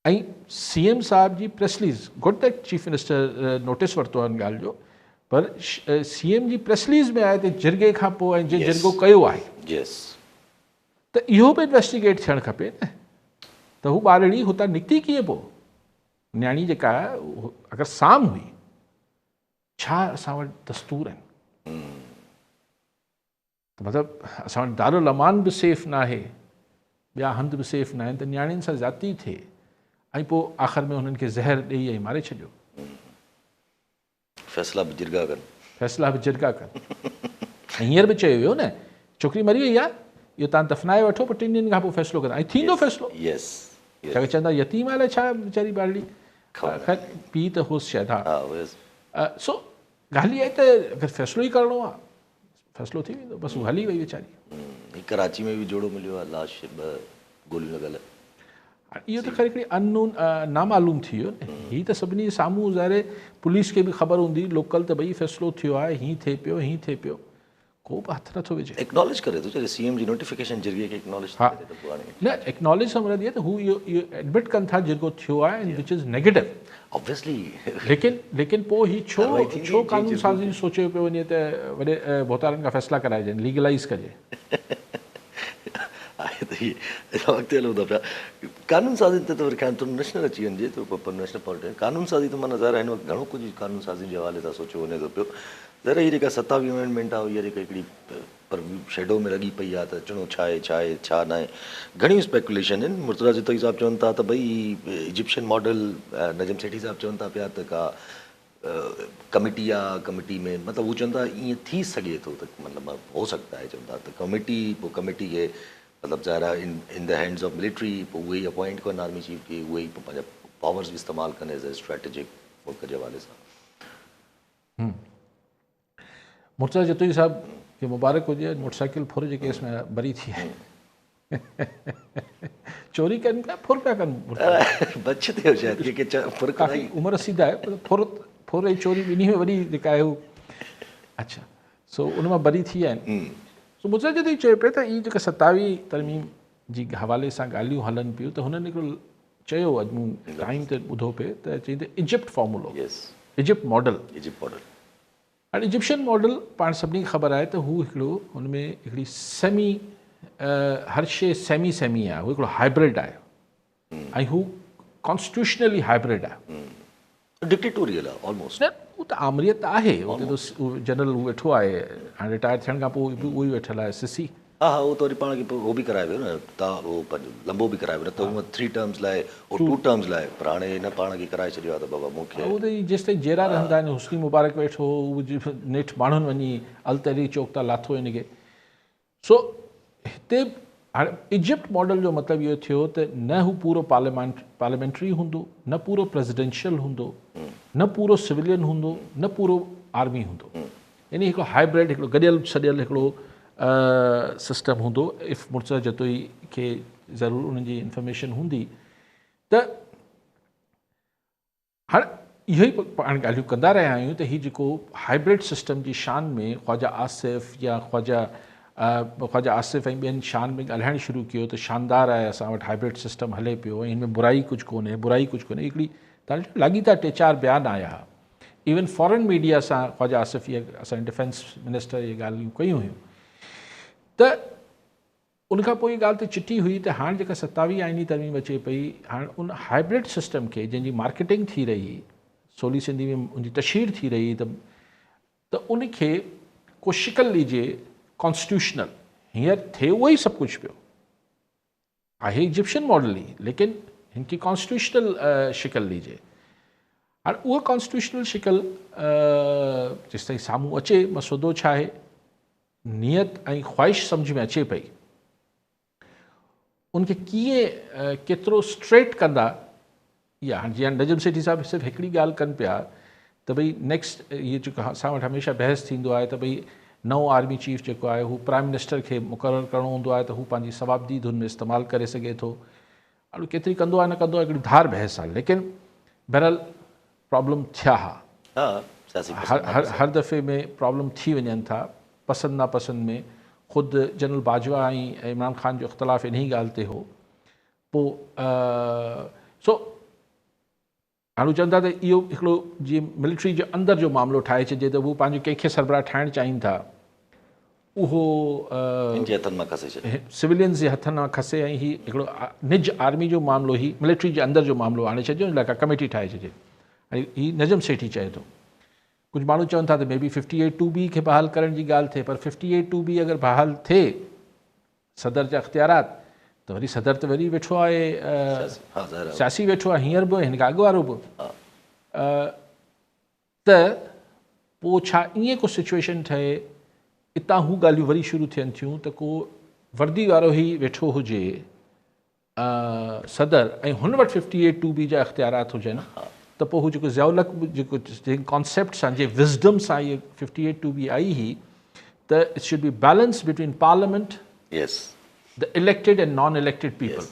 ऐं CM साहिब जी press release, good that chief minister notice वरितो आहे हिन ॻाल्हि जो, पर CM जी प्रेस रिलीज़ में आहे त जिरगे खां पोइ ऐं जंहिं जिरगो कयो आहे त इहो बि इन्वेस्टिगेट थियणु खपे न, त हू ॿारड़ी हुतां निकिती कीअं पोइ, न्याणी जेका अगरि साम हुई, छा असां वटि दस्तूर आहिनि, त मतिलबु असां वटि दारुल अमान बि सेफ न आहे, ॿिया हंध बि सेफ न आहिनि, त न्याणियुनि सां ज़्यादती थिए ऐं पोइ आख़िर में हुननि खे ज़हर ॾेई ऐं मारे छॾियो, फ़ैसिला बि जिरगा कनि। ऐं हींअर बि चयो वियो न छोकिरी मरी वई आहे, इहो तव्हां दफ़नाए वठो, पर 3 ॾींहंनि खां पोइ फ़ैसिलो कंदा, ऐं थींदो फ़ैसिलो, छा चवंदा यतीम आहे छा वीचारी ॿारड़ी, ख़ैर पीउ त होसि शायदि, हा। सो ॻाल्हि इहा आहे त अगरि फ़ैसिलो ई करिणो आहे फ़ैसिलो थी वेंदो, बसि हू हली वई वीचारी। कराची में बि जोड़ो मिलियो आहे, लाश गोलियूं लॻल, इहो त ख़ैर हिकिड़ी अननोन नामालूम थी वियो न, हीअ त सभिनी साम्हूं ज़ाहिर पुलिस खे बि ख़बर हूंदी, लोकल त भई फ़ैसिलो थियो आहे, हीअं थिए पियो, को बि हथु नथो विझे, एक्नॉलेज करे थो, CM जी नोटिफिकेशन जिरगे खे एक्नॉलेज हा न एक्नॉलेज सां मतिलबु त हू इहो एडमिट कनि था जिरगो थियो आहे, विच इज़ नेगेटिव ऑब्वियसली, लेकिन पोइ ही छो कानून साज़ी सोचियो पियो वञे त वॾे भोतारनि खां फ़ैसिला कराइजनि, लीगलाइज़ कजे। आहे त वक़्तु हलूं था पिया, कानून साज़ी ते त वरी ख़्याल थोरो नेशनल अची वञिजे, त नेशनल पॉलिटिक्स कानून साज़ी त माना ज़ाहिर हिन वक़्तु घणो कुझु कानून साज़ी जे हवाले सां सोचियो वञे थो पियो, ज़ाहिर हीअ जेका 27 अमेंडमेंट आहे इहा जेका हिकिड़ी पर शेडो में लॻी पई आहे, त अचिणो छा आहे छा न आहे, घणियूं स्पेकुलेशन आहिनि। मुर्तज़ा जितोई साहिबु चवनि था त भई इजिप्शियन मॉडल, नजम सेठी साहिबु चवनि था पिया त का कमेटी आहे, कमेटी में मतिलबु हू चवनि था ईअं थी सघे थो, त मतिलबु हो सघंदा आहे, चवनि था त कमेटी, पोइ कमेटी खे मतिलबु ज़ाहिर आहे in the hands of military, पोइ उहे ई अपॉइंट कनि आर्मी चीफ खे, उहे ई पंहिंजा पावर्स बि इस्तेमालु कनि एज़ ए स्ट्रेटेजिक मुल्क जे हवाले सां। मुर्तज़ा जितोई साहिब खे मुबारक हुजे, मोटरसाइकिल फुर जे केस में बरी थी आहे, चोरी कनि पिया, फुर पिया कनि, बच थियो शायदि, काफ़ी उमिरि रसीद आहे, फुर ऐं चोरी ॿिन्ही में वॾी जेका आहे हू, अच्छा सो उन मां बरी थी विया आहिनि। सो मुर्तज़ा जितोई चए पियो त इहा जेका 27 तरमीम जी हवाले सां ॻाल्हियूं हलनि पियूं, त हुननि हिकिड़ो चयो, अॼु मूं टाइम ते ॿुधो पिए त चई त इजिप्ट फॉर्मूलो, इजिप्ट मॉडल, हाणे इजिप्शियन मॉडल पाण सभिनी खे ख़बर आहे त हू हिकिड़ो हुन में हिकिड़ी सेमी हर शइ सेमी सेमी आहे, हू हिकिड़ो हाइब्रिड आहे ऐं हू कॉन्स्टिट्यूशनली हाइब्रिड आहे। डिक्टेटोरियल आहे ऑलमोस्ट। न उहो त आमरीत आहे, उते त जनरल हू वेठो आहे, हाणे रिटायर थियण खां पोइ बि उहो ई वेठल आहे सिसी। हाँ हाँ, वो तो वरी पाण खे उहो बि कराए वियो न, तव्हां उहो लंबो बि कराए वियो न, त हूअं 3 टर्म्स लाइ और 2 टर्म्स लाइ, पर हाणे हिन पाण खे कराए छॾियो आहे त बाबा मूंखे उहो त जेसिताईं जेरा रहंदा आहिनि, हुस्नी मुबारक वेठो, उहो नेठि माण्हुनि वञी अल-तहरीर चौक तां लाथो हिनखे। सो हिते हाणे इजिप्ट मॉडल जो मतिलबु इहो थियो त न हू पूरो पार्लियामेंट्री हूंदो, न पूरो प्रेसिडेंशियल हूंदो, न पूरो सिविलियन हूंदो, न पूरो आर्मी हूंदो, यानी हिकिड़ो हाइब्रिड, हिकिड़ो गॾियल सॼियल हिकिड़ो सिस्टम हूंदो। इफ़ मुर्तज़ा जतोई खे ज़रूरु उन्हनि जी इंफॉर्मेशन हूंदी त हाणे इहो ई पाण ॻाल्हियूं कंदा रहिया आहियूं त हीउ जेको हाइब्रिड सिस्टम जी शान में ख्वाजा आसिफ़ या ख्वाजा आसिफ़ ऐं ॿियनि शान में ॻाल्हाइणु शुरू कयो त शानदार आहे, असां वटि हाइब्रिड सिस्टम हले पियो ऐं हिन में बुराई कुझु कोन्हे, हिकिड़ी तव्हां लाॻीता 3-4 बयान आया हुआ। इवन फॉरेन मीडिया सां ख्वाजा आसिफ़ इहे असां डिफेंस मिनिस्टर इहे ॻाल्हियूं कयूं हुयूं त उनखां पोइ इहा ॻाल्हि त चिटी हुई त हाणे जेका 27 आइनी तरमीम अचे पई, हाणे उन हाइब्रिड सिस्टम खे जंहिंजी मार्केटिंग थी रही, सोली सिंधी में उनजी तशहीर थी रही, त उनखे को शिकल ॾिजे कॉन्स्टिट्यूशनल। हींअर थिए उहो ई सभु कुझु पियो आहे इजिप्शियन मॉडल ई, लेकिन हिनखे कॉन्स्टिट्यूशनल शिकल ॾिजे। हाणे उहा कॉन्स्टिट्यूशनल शिकल जेसिताईं साम्हूं अचे, मसौदो छा आहे, नियत ऐं ख़्वाहिश सम्झ में अचे पई, उनखे कीअं केतिरो स्ट्रेट कंदा। या हाणे जीअं नजम सेठी साहिबु सिर्फ़ु हिकिड़ी ॻाल्हि कनि पिया त भई नेक्स्ट इहे जेको असां वटि हमेशह बहस थींदो आहे त भई नओं आर्मी चीफ जेको आहे हू प्राइम मिनिस्टर खे मुक़ररु करिणो हूंदो आहे त हू पंहिंजी सवाबदी धुन में इस्तेमालु करे सघे थो। हाणे केतिरी कंदो आहे न कंदो आहे, हिकिड़ी धार बहस आहे, लेकिन बहरहाल प्रॉब्लम थिया हा, हर दफ़े में प्रॉब्लम थी वञनि था, पसंदि नापसंदि में। ख़ुदि जनरल बाजवा ऐं इमरान ख़ान जो इख़्तिलाफ़ इन ई ॻाल्हि ते हो। पोइ सो हाणे चवनि था त इहो हिकिड़ो जीअं मिलिट्री जे अंदरि जो मामिलो ठाहे छॾिजे त उहो पंहिंजो कंहिंखे सरबराह ठाहिणु चाहिनि था, उहो सिविलियन्स जे हथनि मां खसे ऐं हीउ हिकिड़ो निज आर्मी जो मामिलो ही मिलिट्री जे अंदरि जो मामिलो आणे छॾियो, इन लाइ का कमेटी ठाहे छॾे। ऐं हीउ नजम सेठी चए थो, कुझु माण्हू चवनि था त मे बी 58(2)B खे बहाल करण जी ॻाल्हि थिए, पर 58(2)B अगरि बहाल थिए सदर जा इख़्तियारात, त वरी सदर त वरी वेठो आहे, सियासी वेठो आहे, हींअर बि हिन खां अॻु वारो बि, त पोइ छा ईअं को सिचुएशन ठहे इतां हू ॻाल्हियूं वरी शुरू थियनि थियूं त को वर्दी वारो ई वेठो हुजे सदर ऐं हुन वटि 58(2)B जा इख़्तियारात हुजनि, त पोइ हू जेको ज़ियाउलक जेको जंहिं कॉन्सेप्ट सां, जंहिं विज़डम सां इहे 58(2)B आई हुई, त it should be balance between parliament, the elected and non elected people.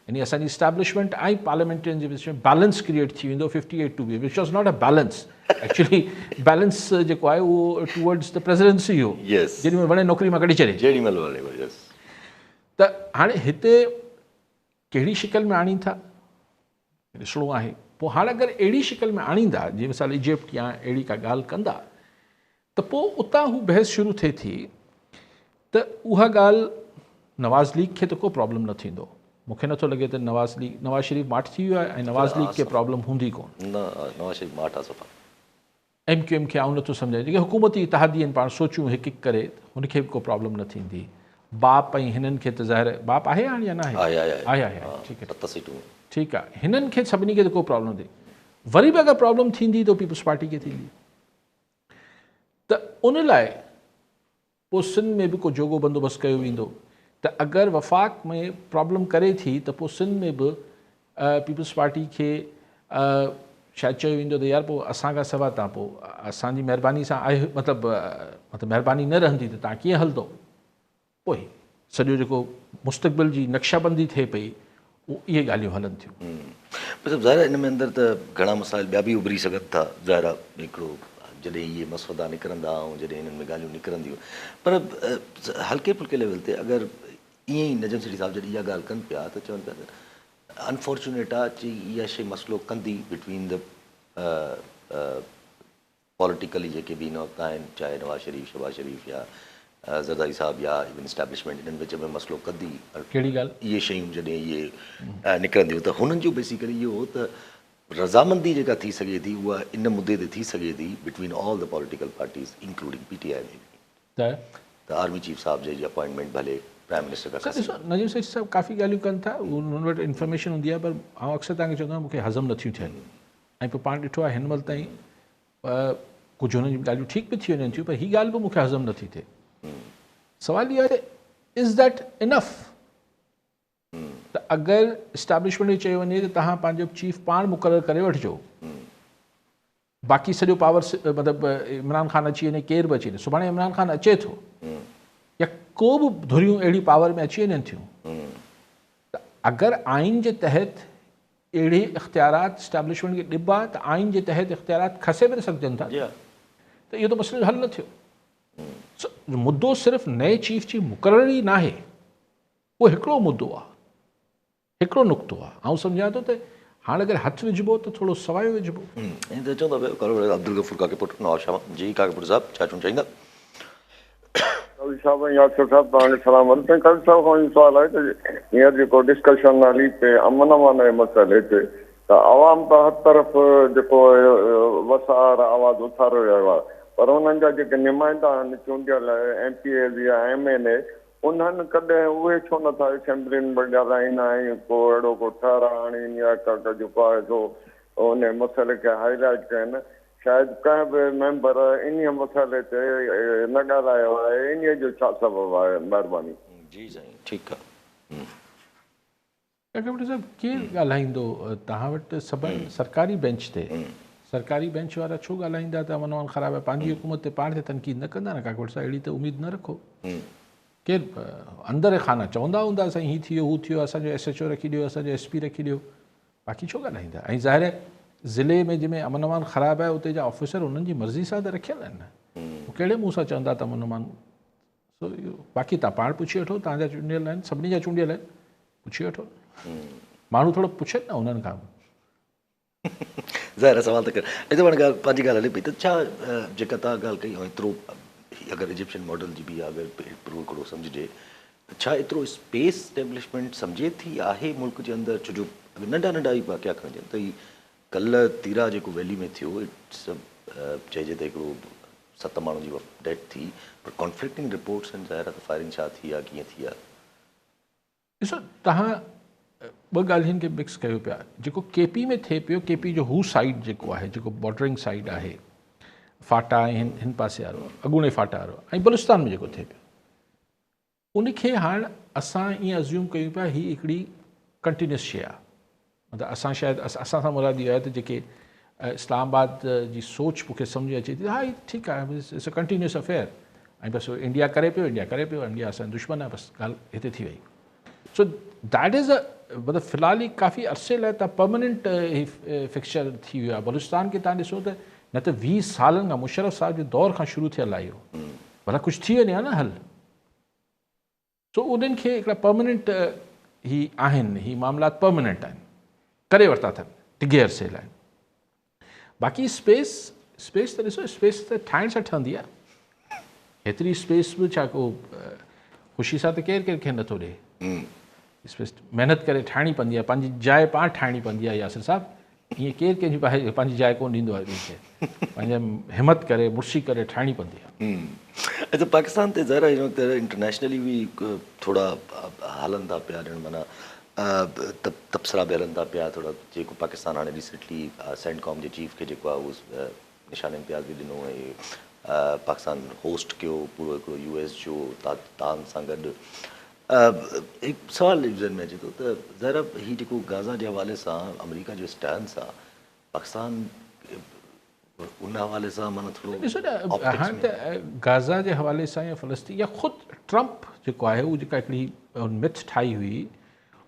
यानी असांजी इस्टेब्लिशमेंट ऐं पार्लियामेंटेरियन जे विच में बैलेंस क्रिएट थी वेंदो 58(2)B, which was not a balance. Actually balance जेको आहे उहो टूवर्ड्स द प्रेसिडेंसी हो, जेॾी महिल वणे नौकिरी मां कढी छॾे। त हाणे हिते कहिड़ी शिकल में आणीनि था ॾिसणो आहे। पोइ हाणे अगरि अहिड़ी शिकल में आणींदा, जीअं मिसाल इजिप्ट या अहिड़ी का ॻाल्हि कंदा, त पोइ उतां हू बहस शुरू थिए थी त उहा ॻाल्हि नवाज़ लीग खे त को प्रॉब्लम न थींदो। मूंखे नथो लॻे त नवाज़ शरीफ़ माठ थी वियो आहे ऐं नवाज़ लीग खे प्रॉब्लम हूंदी कोन। नवाज़ शरीफ़ माठ आहे सफ़ा। MQM खे आउं नथो सम्झां, जेके हुकूमती इतिहादी आहिनि, पाण सोचूं हिकु हिकु करे, हुनखे बि को प्रॉब्लम न थींदी। बाप ऐं हिननि खे त ज़ाहिर बाप आहे हाणे या न आहे? आहे। ठीकु आहे, हिननि खे सभिनी खे त को प्रॉब्लम थिए, वरी बि अगरि प्रॉब्लम थींदी त पीपल्स पार्टी खे थींदी। त उन लाइ पोइ सिंध में बि को जोॻो बंदोबस्तु कयो वेंदो त अगरि वफ़ाक़ में प्रॉब्लम करे थी त पोइ सिंध में बि पीपल्स पार्टी खे शायदि चयो वेंदो त यार पोइ असांखां सवाइ तव्हां पोइ असांजी महिरबानी सां आहे, मतिलबु महिरबानी न रहंदी त तव्हां कीअं हलंदो। पोइ सॼो जेको मुस्तक़बिल जी नक्शाबंदी थिए पई, इहे ॻाल्हियूं हलनि थियूं। मतिलबु ज़ाहिर इन में अंदरि त घणा मसाइल ॿिया बि उभरी सघनि था। ज़ाहिर आहे हिकिड़ो जॾहिं इहे मसौदा निकिरंदा ऐं जॾहिं हिननि में ॻाल्हियूं निकिरंदियूं, पर हल्के फुल्के लेवल ते अगरि ईअं ई नजम सेठी साहिब जॾहिं इहा ॻाल्हि कनि पिया त चवनि पिया त अनफॉर्चुनेट आहे कि इहा शइ मसइलो कंदी बिटवीन द पॉलिटिकली जेके बि नुक़्ता आहिनि, चाहे नवाज़ शरीफ़, शहबाज़ शरीफ़ या ज़रदारी साहब या इवन इस्टेब्लिशमेंट इन्हनि विच में मसइलो कदी कहिड़ी ॻाल्हि? इहे शयूं जॾहिं इहे निकिरंदियूं त हुननि जो बेसिकली इहो हो त रज़ामंदी जेका थी सघे थी उहा इन मुद्दे ते थी सघे थी between all the political parties including PTI में त आर्मी चीफ साहब जी अपॉइंटमेंट भले प्राइम मिनिस्टर सर खां ॾिसो नजीब सेठ साहब काफ़ी ॻाल्हियूं कनि था, उन्हनि वटि इंफॉर्मेशन हूंदी आहे, पर आउं अक्सर तव्हांखे चवंदो आहियां मूंखे हज़म नथियूं थियनि। ऐं पोइ पाण ॾिठो आहे हिन महिल ताईं कुझु हुननि जूं ॻाल्हियूं ठीक भी थी वञनि थियूं, पर हीअ ॻाल्हि बि मूंखे हज़म नथी थिए। सवाल इहो आहे इज़ दैट इनफ? त अगरि इस्टेब्लिशमेंट चयो वञे त तव्हां पंहिंजो चीफ पाण मुक़ररु करे वठिजो, बाक़ी सॼो पावर मतिलबु इमरान ख़ान अची वञे, केर बि अची वञे, सुभाणे इमरान ख़ान अचे थो या को बि धुरियूं अहिड़ी पावर में अची वञनि थियूं, त अगरि आइन जे तहत अहिड़े इख़्तियारात इस्टेब्लिशमेंट खे ॾिबा त आइन जे तहत इख़्तियारात खसे बि सघजनि था, त इहो त मसइलो हल न थियो। मुद्दो सिर्फ़ु नए चीफ जी मुक़ररी न आहे, उहो हिकिड़ो मुद्दो आहे, हिकिड़ो नुक़्तो आहे। आउं सम्झां थो त हाणे अगरि हथु विझिबो त थोरो सवाइ विझिबो। ऐं त चवंदा पिया अब्दुल गफूर काकेपुर नवाज़ जी काकेपुर साहब छा चवणु चाहींदा? साहब यासिर साहब तव्हांखे सलाम। कल साहब खां इहो सुवालु आहे त हींअर जेको डिस्कशन हली पे अमन अमान जे मसइले ते, त आवाम त हर तरफ़ जेको वसार आवाज़ उथारे रहियो आहे, पर उन्हनि जा जेके नुमाइंदा आहिनि चूंडियल MPAs या MNA, उन्हनि कॾहिं उहे छो नथा असेंबलियुनि में ॻाल्हाईंदा ऐं को अहिड़ो को ठहर आणीनि या जेको आहे सो उन मसइले खे हाईलाइट कनि? शायदि कंहिं बि मेंबर इन मसइले ते न ॻाल्हायो आहे, इन जो छा सबबु आहे? महिरबानी। जी साईं, ठीकु आहे। काकेपुर साहब केरु ॻाल्हाईंदो तव्हां वटि? सभई सरकारी बेंच ते, सरकारी बेंच वारा छो ॻाल्हाईंदा त अमन अमान ख़राबु आहे? पंहिंजी हुकूमत ते पाण ते तनक़ीद न कंदा न काकेपुर साहब? अहिड़ी त उमेदु न रखो। केरु अंदरि खाना चवंदा हूंदा साईं हीअ थियो हू थियो, असांजो SHO रखी ॾियो, असांजो SP रखी ॾियो, बाक़ी छो ॻाल्हाईंदा? ऐं ज़ाहिर आहे ज़िले में जंहिंमें अमन अमान ख़राबु आहे उते जा ऑफिसर उन्हनि जी मर्ज़ी सां त रखियल आहिनि न, उहो कहिड़े मुंहं सां चवंदा त अमन अमान? सो इहो बाक़ी तव्हां पाण पुछी वठो, तव्हांजा चूंडियल आहिनि, सभिनी जा चूंडियल आहिनि, पुछी वठो। माण्हू थोरो पुछनि न उन्हनि खां। ज़ाहिर सवाल त कर ऐं त पाण ॻाल्हि पंहिंजी ॻाल्हि हले पई त छा जेका तव्हां ॻाल्हि कई ऐं एतिरो अगरि इजिप्शियन मॉडल जी बि अगरि हिकिड़ो सम्झिजे, छा एतिरो स्पेस इस्टेब्लिशमेंट सम्झे थी आहे मुल्क जे अंदरि? छो जो नंढा नंढा ई वाक़िया खणजनि त ही कल्ह तीरा जेको वैली में थियो, इट्स चइजे त हिकिड़ो 7 माण्हुनि जी डेथ थी, पर कॉन्फ्लिक्टिंग रिपोर्ट्स आहिनि ज़ाहिर आहे त फायरिंग छा थी आहे, कीअं थी आहे। ॾिसो तव्हां ॿ ॻाल्हियुनि खे मिक्स कयो पिया। जेको KP में थिए पियो, KP जो हू साइड जेको आहे, जेको बॉर्डरिंग साइड आहे, फाटा ऐं हिन पासे वारो, अॻूणे फाटा वारो, ऐं बलूचिस्तान में जेको थिए पियो, उनखे हाणे असां ईअं अज़्यूम कयूं पिया हीअ हिकिड़ी कंटिन्यूस शइ आहे। मतिलबु असां शायदि असां सां मुराद इहो आहे त जेके इस्लामाबाद जी सोच मूंखे सम्झ अचे थी, हा ठीकु आहे, इट्स अ कंटिन्यूस अफेयर, ऐं बसि इंडिया करे पियो, इंडिया असांजो दुश्मन आहे, बसि ॻाल्हि हिते थी वई। सो दैट इज़ मतिलबु फ़िलहाल ई काफ़ी अरसे लाइ त परमानेंट फिक्सचर थी वियो आहे। बलूचिस्तान खे तव्हां ॾिसो त न त 20 सालनि खां मुशर्रफ साहब जे दौर खां शुरू थियल आहे इहो, भला कुझु थी वञे हा न हल। सो उन्हनि खे हिकिड़ा परमानेंट ही आहिनि, ही मामलात परमानेंट आहिनि, करे वरिता अथनि टिघे अरसे लाइ। बाक़ी स्पेस त ॾिसो, स्पेस त ठाहिण सां ठहंदी आहे, हेतिरी स्पेस बि छा को ख़ुशी सां त केरु खे नथो ॾिए। स्पेस महिनत करे ठाहिणी पवंदी आहे, पंहिंजी जाइ पाण ठाहिणी पवंदी आहे। यासिर साहब ईअं केरु कंहिंजी पंहिंजी जाइ कोन ॾींदो आहे ॿिए खे, पंहिंजे हिमत करे मुड़शी करे ठाहिणी पवंदी आहे। अच्छा, पाकिस्तान ते ज़रा इंटरनेशनली बि थोरा हलनि था पिया, माना तबसरा बि हलनि था पिया थोरा, जेको पाकिस्तान हाणे रिसेंटली सेंटकॉम जे चीफ खे जेको आहे उहो निशान इम्तियाज़ बि ॾिनो, ऐं पाकिस्तान होस्ट कयो पूरो हिकिड़ो US जो तान सां गॾु। हिकु सवालु ज़हन में अचे थो त ज़रा हीउ जेको गाज़ा जे हवाले सां अमेरिका जो स्टैंड आहे, पाकिस्तान उन हवाले सां माना थोरो ॾिसो न, हाणे त गाज़ा जे हवाले सां या फ़लस्तीन या ख़ुदि ट्रंप जेको आहे, उहो जेका हिकिड़ी मिथ ठाही हुई,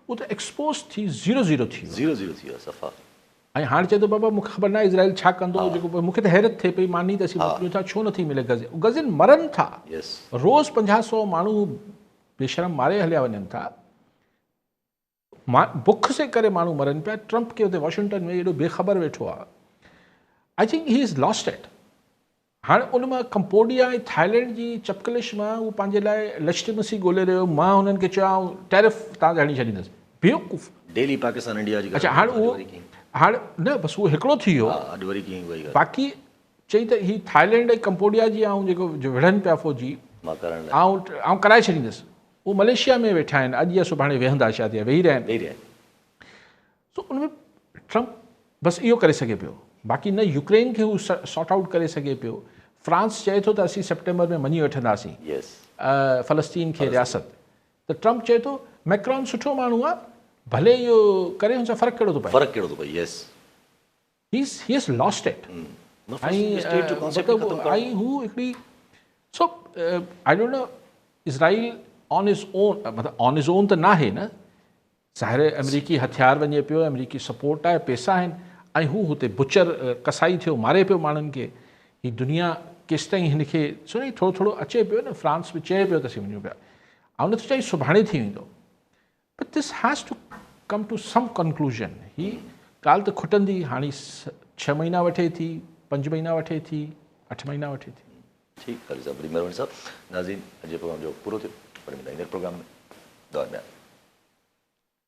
उहो त एक्सपोज़ थी 0-0 थी वियो, 0-0 थी वियो सफ़ा। ऐं हाणे चए थो बाबा मूंखे ख़बर न आहे इज़राइल छा कंदो, जेको मूंखे त हैरत थिए पई, मानी त असीं मोकिलियूं था, छो नथी मिले गज़िन मरनि था, रोज़ 50-100 माण्हू बेशरम मारे हलिया वञनि था, बुख से करे माण्हू मरनि पिया। ट्रंप खे हुते वॉशिंगटन में एॾो बेख़बर वेठो आहे। I think he is lost it. हाणे उन मां कंबोडिया ऐं थाईलैंड जी चपकलिश मां उहो पंहिंजे लाइ लेजिटिमेसी ॻोल्हे रहियो। मां हुननि खे चयां टैरिफ तव्हां हणी छॾींदुसि, बेवकूफ़। डेली पाकिस्तान इंडिया जी अच्छा हाणे उहो हाणे न बसि उहो हिकिड़ो थी वियो। अॼु वरी कीअं वई बाक़ी चई त हीअ थाईलैंड ऐं कंबोडिया जी ऐं जेको विढ़नि पिया फ़ौजी मां करण आउं कराए छॾींदुसि। उहो मलेशिया में वेठा आहिनि, अॼु या सुभाणे वेहंदा शायदि वेही रहिया आहिनि। सो उनमें ट्रम्प बसि इहो करे सघे पियो, बाक़ी न यूक्रेन खे हू सॉर्ट आउट करे सघे पियो। फ्रांस चए थो त असीं सेप्टेम्बर में मञी वठंदासीं फ़लस्तीन खे रियासत। त ट्रम्प चए थो मैक्रॉन सुठो माण्हू आहे, भले इहो करे हुन सां फ़र्क़ु कहिड़ो थो पए। फ़र्क़ु कहिड़ो थो पए। Yes he has lost it. ऐं हू हिकिड़ी so I don't know Israel on is own, मतिलबु ऑन इज़ ओन त न आहे न, ज़ाहिर अमरीकी हथियार वञे पियो, अमरीकी सपोर्ट आहे, पैसा आहिनि, ऐं हू हुते बुचर कसाई थियो, मारे पियो माण्हुनि खे। ही दुनिया केसि ताईं हिन खे सुनी थोरो थोरो अचे पियो न। फ्रांस बि चए पियो त असीं वञूं पिया, ऐं न त चई सुभाणे थी वेंदो। But this has to come to some conclusion. ही ॻाल्हि त खुटंदी। हाणे 6 महीना वठे थी, 5 महीना वठे थी, 8 महीना वठे थी। ठीकु आहे, बड़ी महिरबानी साहब। नाज़रीन, अॼु प्रोग्राम जो पूरो थियो, पर ईंदड़ प्रोग्राम में दुआ में